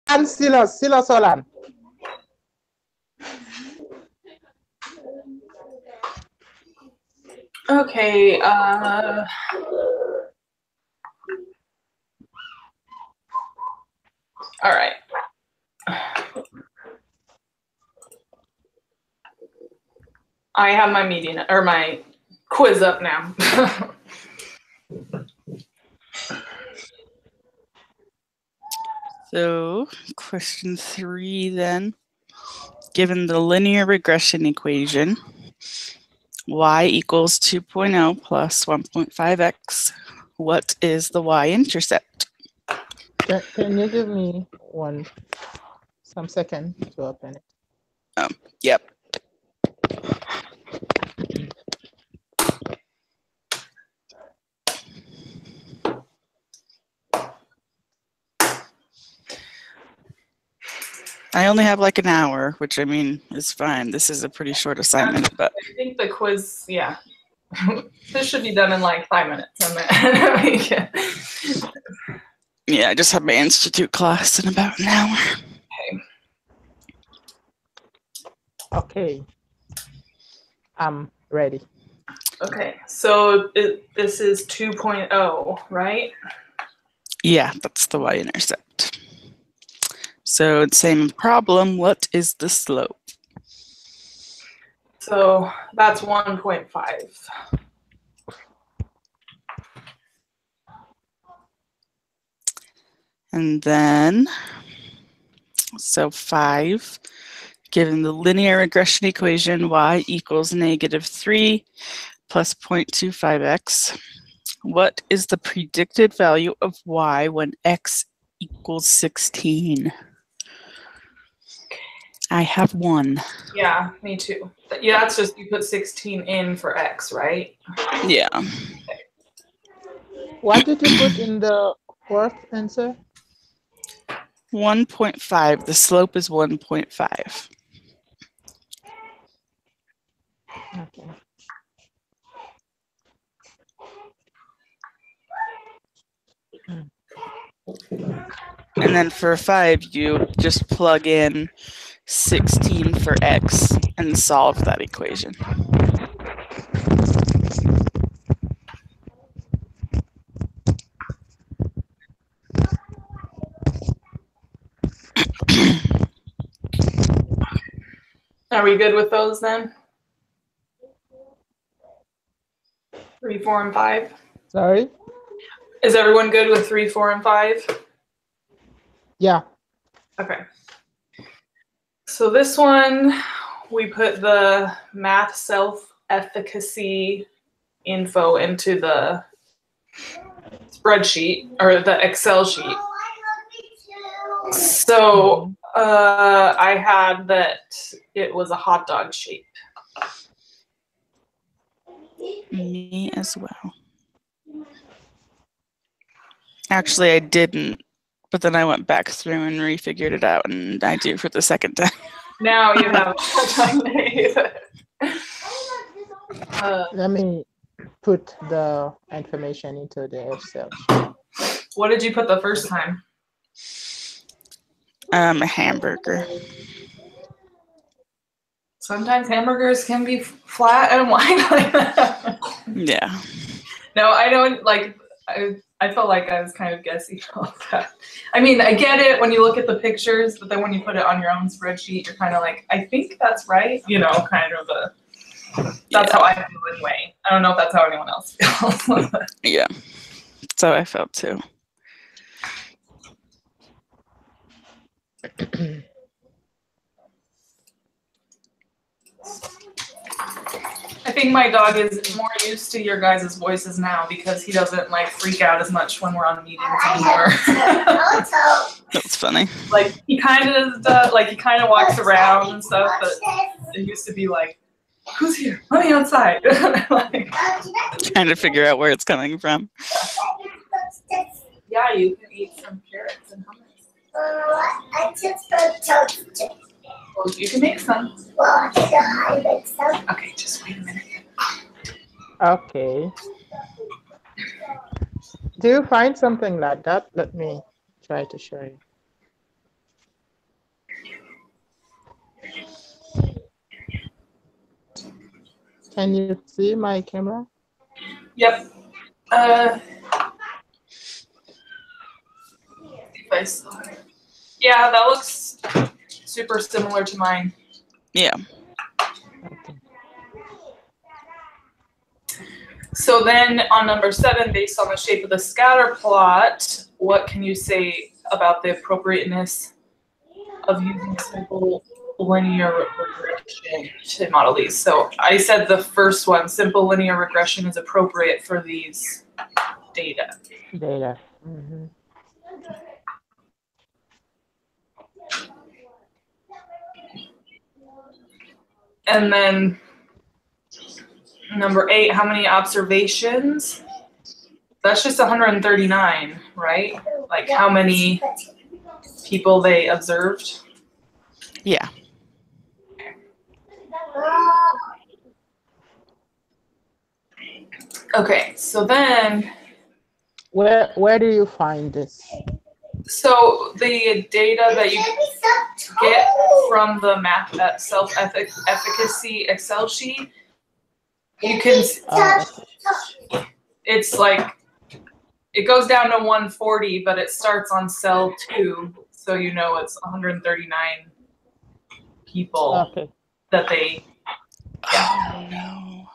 And Silas Olan. Okay, all right. I have my meeting or my quiz up now. So question 3 then. Given the linear regression equation, y equals 2.0 plus 1.5x, what is the y-intercept? Can you give me some second to open it? Yep. I only have like an hour, which I mean is fine. This is a pretty short assignment, but I think the quiz, yeah. This should be done in like 5 minutes. And yeah, I just have my institute class in about an hour. Okay. I'm ready. Okay, so this is 2.0, right? Yeah, that's the y-intercept. So same problem, what is the slope? So that's 1.5. And then, so 5, given the linear regression equation, y equals -3 plus 0.25x, what is the predicted value of y when x equals 16? I have 1. Yeah, me too. Yeah, that's just you put 16 in for x, right? Yeah. What did you put in the fourth answer? 1.5. The slope is 1.5. Okay. And then for 5, you just plug in 16 for x and solve that equation. Are we good with those then? 3, 4, and 5? Sorry? Is everyone good with 3, 4, and 5? Yeah. Okay. So this one, we put the math self-efficacy info into the spreadsheet or the Excel sheet. So I had that it was a hot dog shape. Me as well. Actually, I didn't, but then I went back through and refigured it out, and I do for the second time. Now you have Let me put the information into the Excel sheet. What did you put the first time? A hamburger. Sometimes hamburgers can be flat and wide like that. Yeah. No, I don't like. I felt like I was kind of guessing all that. I mean, I get it when you look at the pictures, but then when you put it on your own spreadsheet, you're kind of like, I think that's right. You know, kind of a. That's how I feel anyway. I don't know if that's how anyone else feels. Yeah, that's how I felt too. I think my dog is more used to your guys' voices now because he doesn't like freak out as much when we're on meetings anymore. That's funny. Like he kind of does, like he kind of walks around and stuff, but it used to be like, who's here? Let me outside. Like, trying to figure out where it's coming from. Yeah, you can eat some carrots and hummus. I just put toast. Well, you can make some. Well, I make some. Okay, just wait a minute. Okay. Do you find something like that? Let me try to show you. Can you see my camera? Yep. If I saw it. Yeah, that looks super similar to mine. Yeah. Okay. So then on number 7, based on the shape of the scatter plot, what can you say about the appropriateness of using simple linear regression to model these? So I said the first one, simple linear regression, is appropriate for these data. Data. Mm-hmm. And then number 8, how many observations? That's just 139, right? Like how many people they observed? Yeah. Okay, so then, Where do you find this? so the data that you get from the math, that self-efficacy Excel sheet, you can, it's like, it goes down to 140, but it starts on cell 2, so you know it's 139 people Okay. that they, Oh no.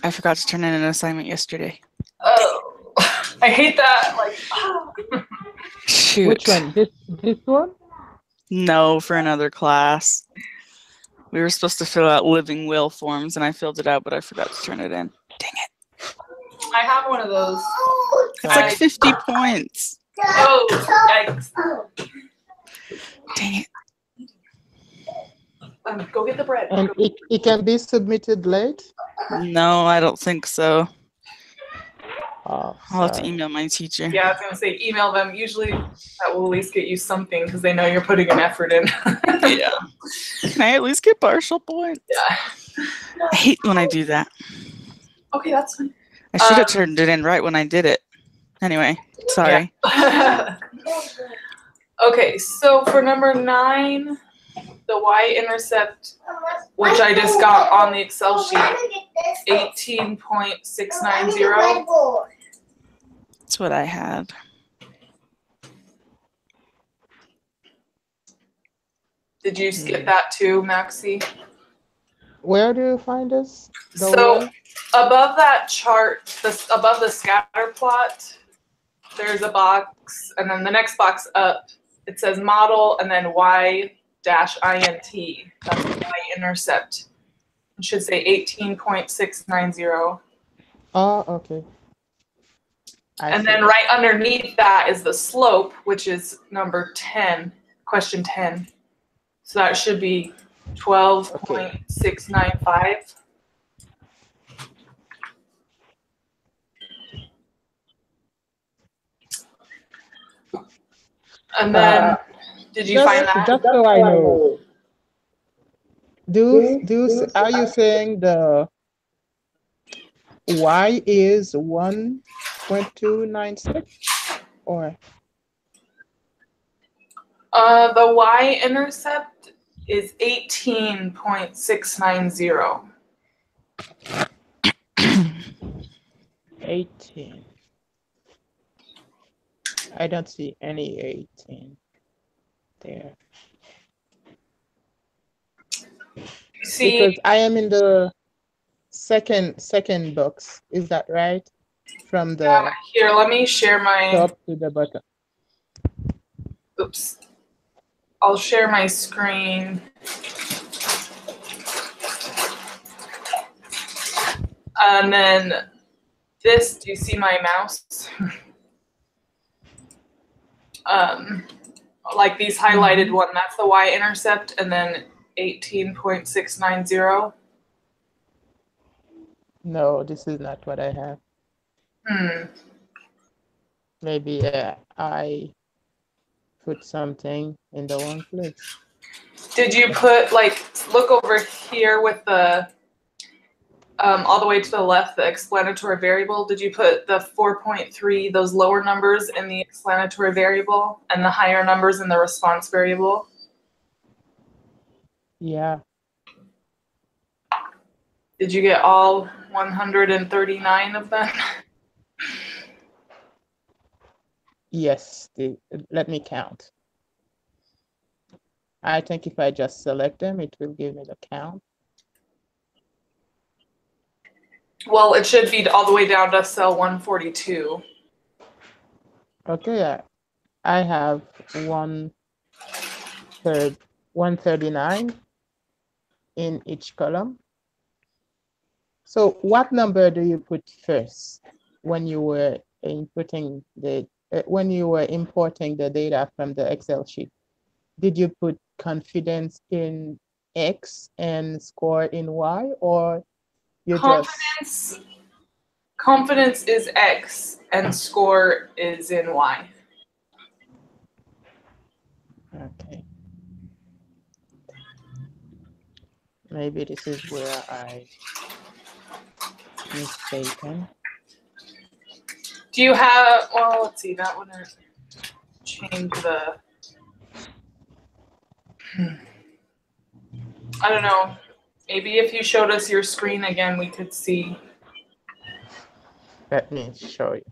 I forgot to turn in an assignment yesterday. oh, I hate that, like, Shoot. Which one? This one? No, for another class. We were supposed to fill out living will forms, and I filled it out, but I forgot to turn it in. Dang it. I have one of those. It's like 50 points. Oh, yikes. Dang it. Go get the bread. And it can be submitted late? No, I don't think so. Oh, I'll have to sorry. email my teacher. Yeah, I was gonna say email them. Usually that will at least get you something because they know you're putting an effort in. Yeah. Can I at least get partial points? Yeah. I hate when I do that. Okay, that's fine. I should have turned it in right when I did it. Anyway, sorry. Yeah. Okay, so for number 9, the y-intercept, which I just got on the Excel sheet, 18.690. That's what I had. Did you skip that too, Maxie? Where do you find this? The So way? above that chart, above the scatter plot, there's a box, and then the next box up, it says model, and then y-int. That's the y-intercept. It should say 18.690. Oh, okay. And see. then right underneath that is the slope, which is number 10, question 10. So that should be 12.695. And then, did you find that? Just so I know, are you saying the y is 1.296 or? The y-intercept is 18.690. 18. I don't see any 18 there. See, Because I am in the second box. Is that right? From the here, let me share my, top to the bottom. oops. I'll share my screen. And then this, do you see my mouse? Like these highlighted one, that's the y-intercept, and then 18.690. No, this is not what I have. Maybe I put something in the wrong place. Did you put, like, look over here with the, all the way to the left, the explanatory variable? Did you put the 4.3, those lower numbers in the explanatory variable and the higher numbers in the response variable? Yeah. Did you get all 139 of them? Yes, let me count. I think if I just select them, it will give me the count. Well, it should be all the way down to cell 142. Okay, I have 139 in each column. So what number do you put first when you were inputting when you were importing the data from the Excel sheet? Did you put confidence in X and score in Y, or you Confidence is X and score is in Y. Okay. Maybe this is where I mistaken. Do you have, well, let's see, that wouldn't change the, I don't know. Maybe if you showed us your screen again, we could see. Let me show you.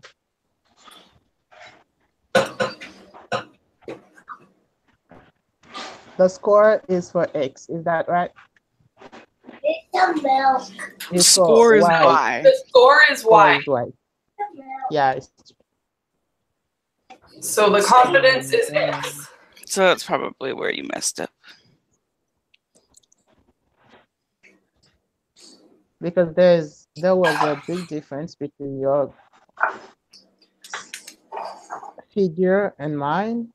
The score is for X, is that right? It's the milk. It's Score for is Y. Y. The score is Score Y. is Y. The milk. Yeah. So the confidence is X. So that's probably where you messed up. Because there was a big difference between your figure and mine.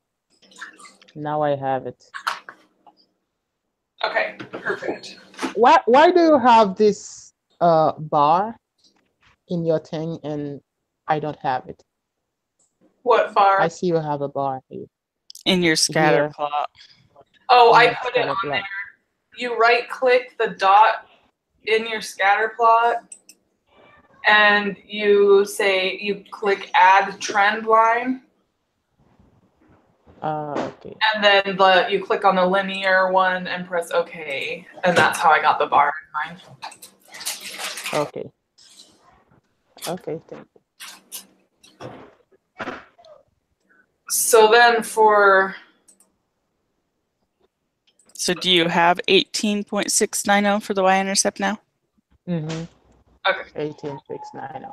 Now I have it. Okay, perfect. Why do you have this bar in your thing and I don't have it? What bar? I see you have a bar here. In your scatter Here. plot. Oh, I in put it scatter on plot. there. You right click the dot in your scatter plot and you click add trend line. Okay. And then you click on the linear one and press OK. And that's how I got the bar in mine. Okay. Okay, thank you. So then So do you have 18.690 for the y-intercept now? Mm-hmm. Okay. 18690.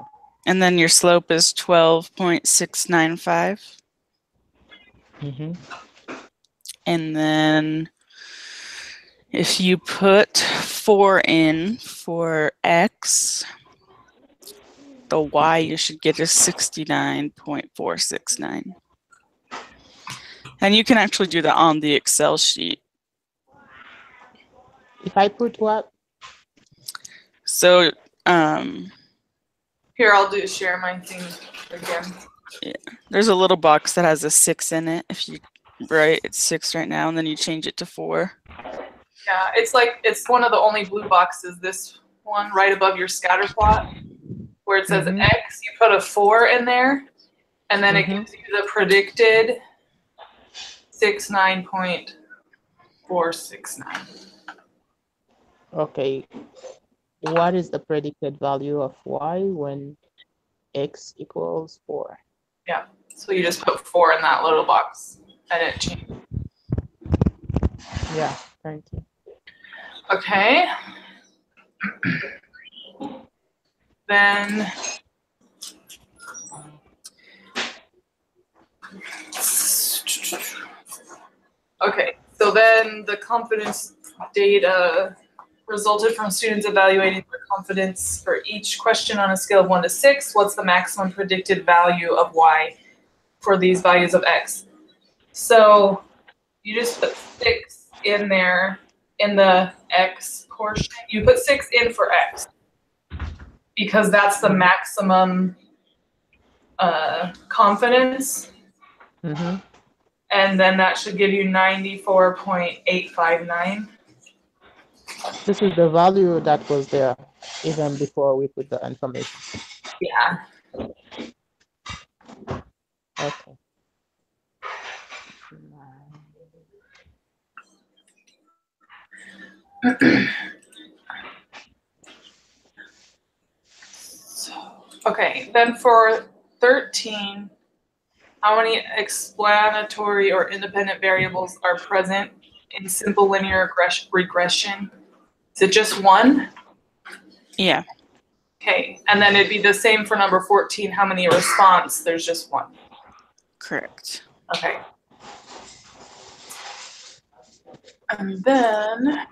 And then your slope is 12.695. Mm-hmm. And then if you put 4 in for x, the y you should get is 69.469. And you can actually do that on the Excel sheet. If I put what? So Here, I'll share my thing again. there's a little box that has a 6 in it. If you it's 6 right now, and then you change it to 4. Yeah, it's one of the only blue boxes, this one right above your scatter plot, where it says Mhm. X, you put a 4 in there, and then it Mhm. gives you the predicted 69.469. Okay. What is the predicted value of y when x equals 4? Yeah, so you just put 4 in that little box, and it changes. Yeah, thank you. Okay. Then okay, so then the confidence data resulted from students evaluating their confidence for each question on a scale of 1 to 6. What's the maximum predicted value of y for these values of x? So you just put 6 in there in the x portion. You put 6 in for x because that's the maximum confidence. Mm-hmm. And then that should give you 94.859. This is the value that was there even before we put the information. Yeah. Okay. Okay, then for 13, how many explanatory or independent variables are present in simple linear regression? Is it just one? Yeah. Okay, and then it'd be the same for number 14. How many response? There's just one. Correct. Okay. And then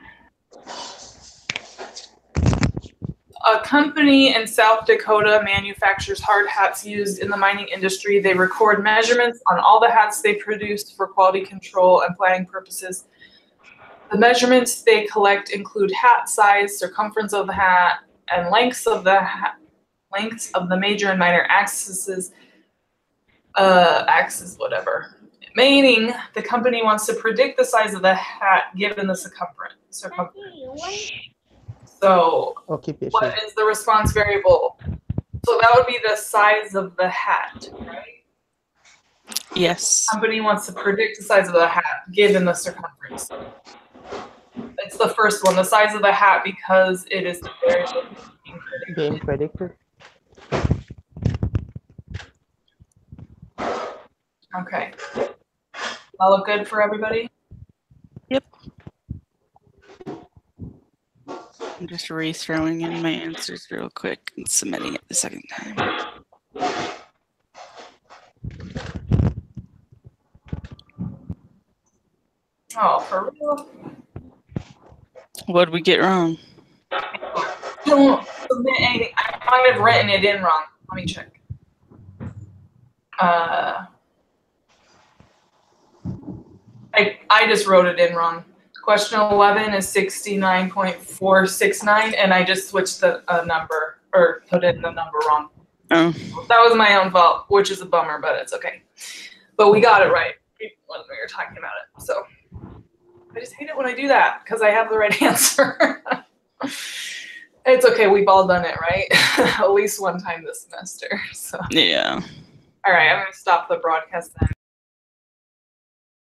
a company in South Dakota manufactures hard hats used in the mining industry. They record measurements on all the hats they produce for quality control and planning purposes. The measurements they collect include hat size, circumference of the hat, and lengths of the major and minor axes, whatever. Meaning, the company wants to predict the size of the hat given the circumference. So, Occupation. what is the response variable? So that would be the size of the hat, right? Yes. Company wants to predict the size of the hat given the circumference. It's the first one, the size of the hat, because it is the variable being predicted. Being predicted. Okay. That look good for everybody? Yep. I'm just re-throwing in my answers real quick and submitting it the second time. Oh, for real? What'd we get wrong? Don't submit anything. I might have written it in wrong. Let me check. I just wrote it in wrong. Question 11 is 69.469, and I just switched the number, or put in the number wrong. Oh. That was my own fault, which is a bummer, but it's okay. But we got it right when we were talking about it. So I just hate it when I do that because I have the right answer. It's okay. We've all done it, right? At least one time this semester. So Yeah. all right, I'm going to stop the broadcast then.